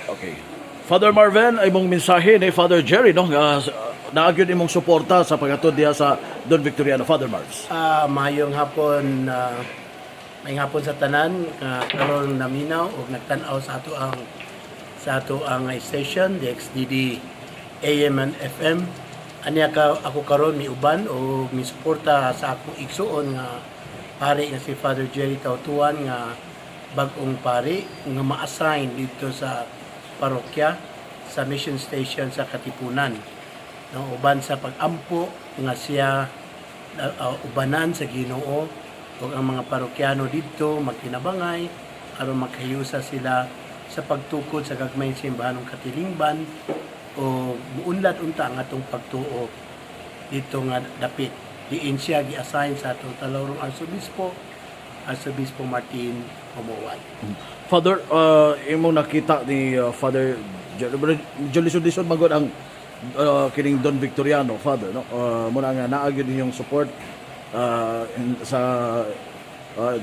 Okay. Father Marvin, ay mong mensahe ni Father Jerry, no? Naagyon imong suporta sa paghatod diha sa Don Victoriano, Father Marvin. Mayong hapon, may hapon sa tanan, karon naminaw ug nagtan-aw sa ato ang station, DXDD AM and FM. Anya ka ako karon miuban o misuporta sa akong igsuon nga pari nga si Father Jerry Tautuan nga bag-ong pari nga ma-assign dito sa parokya sa mission station sa Katipunan. No, uban sa pag-ampo nga siya ubanan sa Ginoo ug ang mga parokyano dito magtinabangay aron makahiyusa sila sa pagtukod sa gagmayng simbahanong katilingban o muunlad unta ang atong pagtuo dito nga dapit. Diin siya gi-assign sa atong talawrong Arsobispo Martin Homowan. Father, imong nakita ni Father Jolisod magod ang kining Don Victoriano, Father, no? Muna nga naagyon ninyong support sa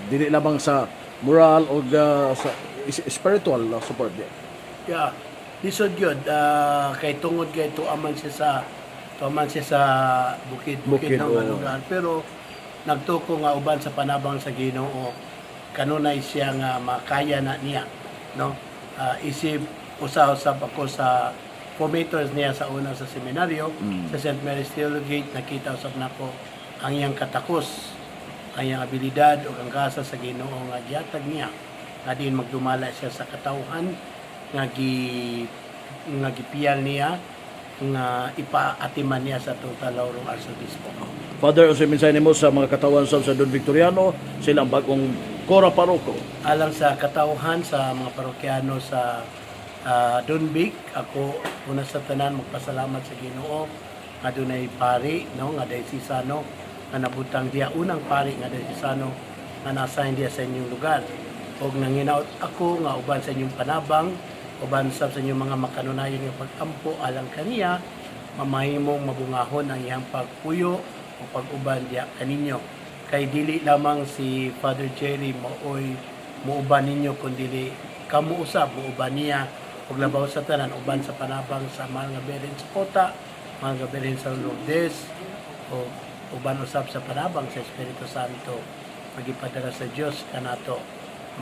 dili lamang sa moral o sa spiritual support din. Yeah, lisod yun. Kay tungod kay tuaman siya sa bukid ng lugar. Pero nagtuko nga uban sa panabang sa Ginoo kanunay siya nga makaya na niya, no? Isip usab ako sa formators niya sa una sa seminaryo sa St. Mary's Theology. Nakita usab nako ang iyang katakos, ang iyang abilidad o ang kasa sa Ginoo nga gihatag niya nga din magdumala siya sa katawhan nga gipiyal niya nga ipaatiman niya sa Talawrong Arsobispo. Father, ang mensahe nimo sa mga katawan sa Don Victoriano, silang bagong Cora Paroko. Alang sa katawhan sa mga parokyano sa Don Vic, ako una sa tanan magpasalamat sa Ginoo nga dunay pari, no, nga diocesano nga nabutang diya unang pari nga diocesano nga na-assign diya sa inyong lugar. Og nanginaot ako nga uban sa inyong panabang, uban sa inyong mga makanunayon nga pag-ampo alang kaniya, mamahimong mabungahon ang iyang pagpuyo o pag-uban diya kaninyo. Kay dili lamang si Father Jerry mooy muuban ninyo kundi kamo usab muuban niya ug labaw sa tanan uban sa panabang sa mga beren sa kota, mga beren sa Lourdes o uban usab sa panabang sa Espiritu Santo magipadala sa Dios kanato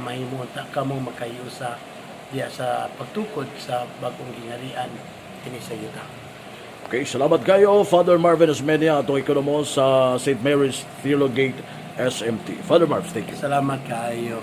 mahimo ta kamo makayusa diya sa pagtukod sa bagong gingharian kini sa yuta. Okay, salamat kayo, Father Marvin Osmeña, atong ekonomo sa St. Mary's Theology SMT. Father Marvin, thank you. Salamat kayo.